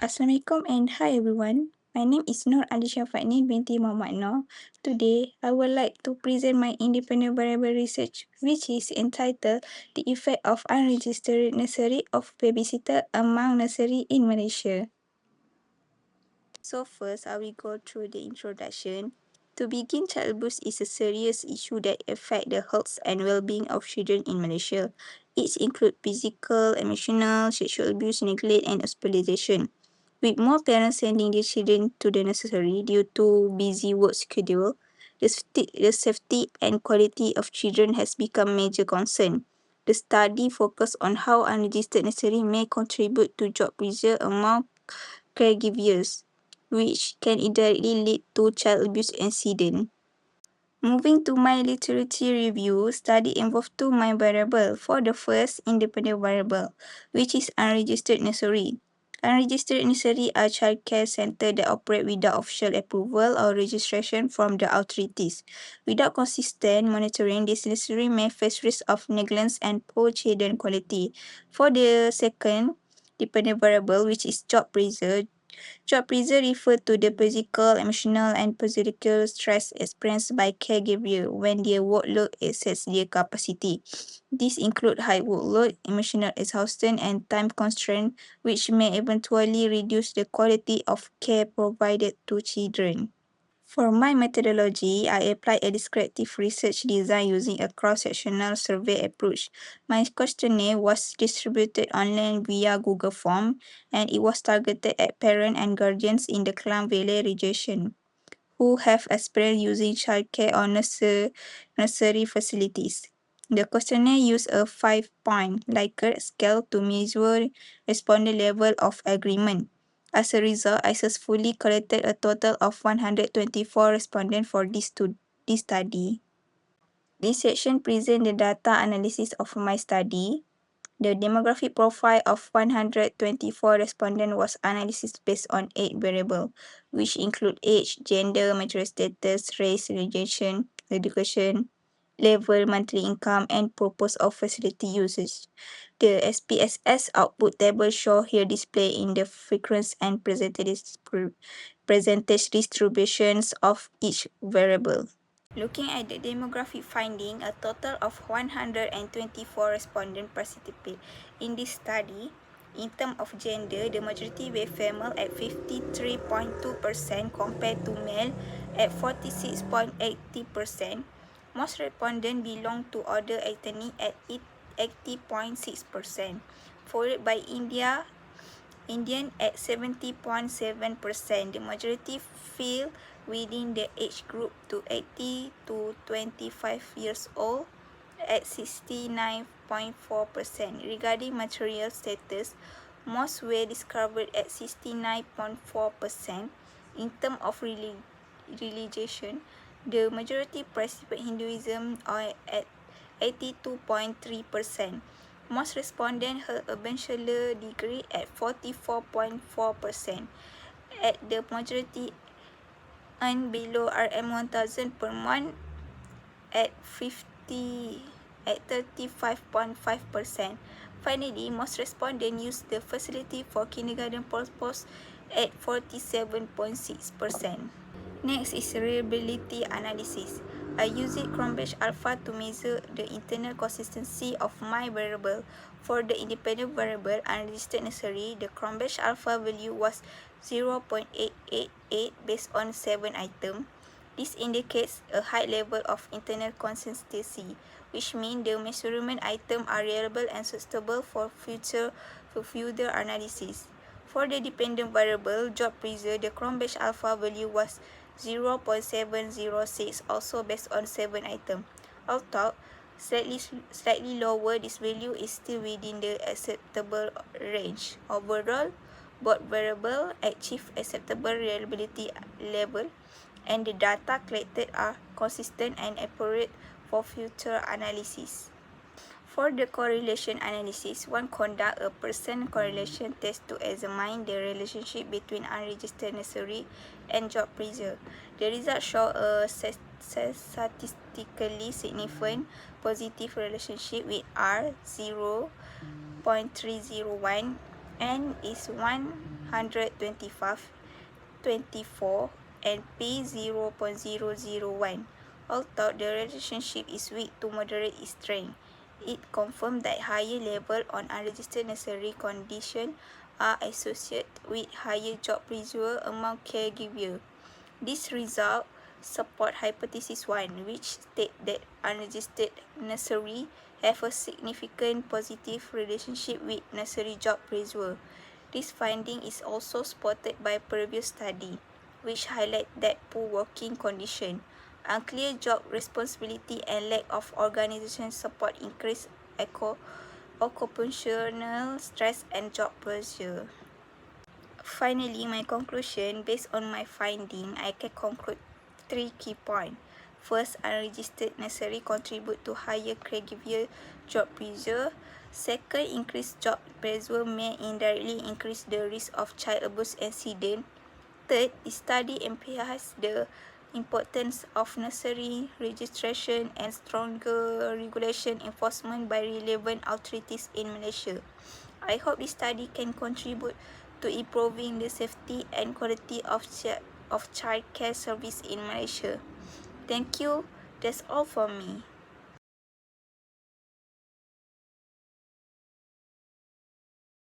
Assalamualaikum and hi everyone. My name is Nur Alisha Fatni binti Muhammad Noor. Today, I would like to present my independent variable research, which is entitled The Effect of Unregistered Nursery of Babysitter Among Nursery in Malaysia. So first, I will go through the introduction. To begin, child abuse is a serious issue that affects the health and well-being of children in Malaysia. It includes physical, emotional, sexual abuse, neglect, and hospitalization. With more parents sending their children to the nursery due to busy work schedule, the safety and quality of children has become major concern. The study focused on how unregistered nursery may contribute to job pressure among caregivers, which can indirectly lead to child abuse incidents. Moving to my literature review, study involved two main variables. For the first, independent variable, which is unregistered nursery. Unregistered nursery are childcare centers that operate without official approval or registration from the authorities. Without consistent monitoring, this nursery may face risk of negligence and poor children quality. For the second, dependent variable, which is job pressure, job pressure refers to the physical, emotional, and psychological stress experienced by caregivers when their workload exceeds their capacity. These include high workload, emotional exhaustion, and time constraint, which may eventually reduce the quality of care provided to children. For my methodology, I applied a descriptive research design using a cross-sectional survey approach. My questionnaire was distributed online via Google Form, and it was targeted at parents and guardians in the Klang Valley region who have experience using childcare or nursery facilities. The questionnaire used a 5-point Likert scale to measure respondent level of agreement. As a result, I successfully collected a total of 124 respondents for this study. This section presents the data analysis of my study. The demographic profile of 124 respondents was analyzed based on 8 variables, which include age, gender, maturity status, race, religion, education, level, monthly income, and purpose of facility usage. The SPSS output table shown here display in the frequency and percentage distributions of each variable. Looking at the demographic finding, a total of 124 respondents participated in this study. In terms of gender, the majority were female at 53.2% compared to male at 46.80%. Most respondents belong to other ethnic at 80.6%, followed by Indian at 70.7%. The majority fell within the age group to 80 to 25 years old at 69.4%. Regarding material status, most were discovered at 69.4%. In terms of religion, the majority practice Hinduism are at 82.3%. Most respondents held a bachelor degree at 44.4%. At the majority earned below RM1000 per month at 35.5%. Finally, most respondents used the facility for kindergarten purpose at 47.6%. Next is reliability analysis. I used Cronbach alpha to measure the internal consistency of my variable. For the independent variable unregistered nursery, the Cronbach alpha value was 0.888 based on 7 items. This indicates a high level of internal consistency, which means the measurement items are reliable and suitable for further analysis. For the dependent variable job pressure, the Cronbach alpha value was 0.706, also based on 7 items. Although slightly lower, this value is still within the acceptable range. Overall, both variables achieve acceptable reliability level, and the data collected are consistent and accurate for future analysis. For the correlation analysis, one conduct a percent correlation test to examine the relationship between unregistered nursery and job pressure. The results show a statistically significant positive relationship with R 0.301 and is 1 125, 24, and P0.001. Although the relationship is weak to moderate in strength, it confirmed that higher level on unregistered nursery condition are associated with higher job pressure among caregivers. This result support hypothesis 1, which state that unregistered nursery have a significant positive relationship with nursery job pressure. This finding is also supported by previous study, which highlight that poor working condition, unclear job responsibility, and lack of organization support increase occupational stress and job pressure. Finally, my conclusion, based on my finding, I can conclude 3 key points. First, unregistered nursery contribute to higher caregiver job pressure. Second, increased job pressure may indirectly increase the risk of child abuse incident. Third, the study emphasizes the importance of nursery registration and stronger regulation enforcement by relevant authorities in Malaysia. I hope this study can contribute to improving the safety and quality of child care service in Malaysia. Thank you. That's all for me.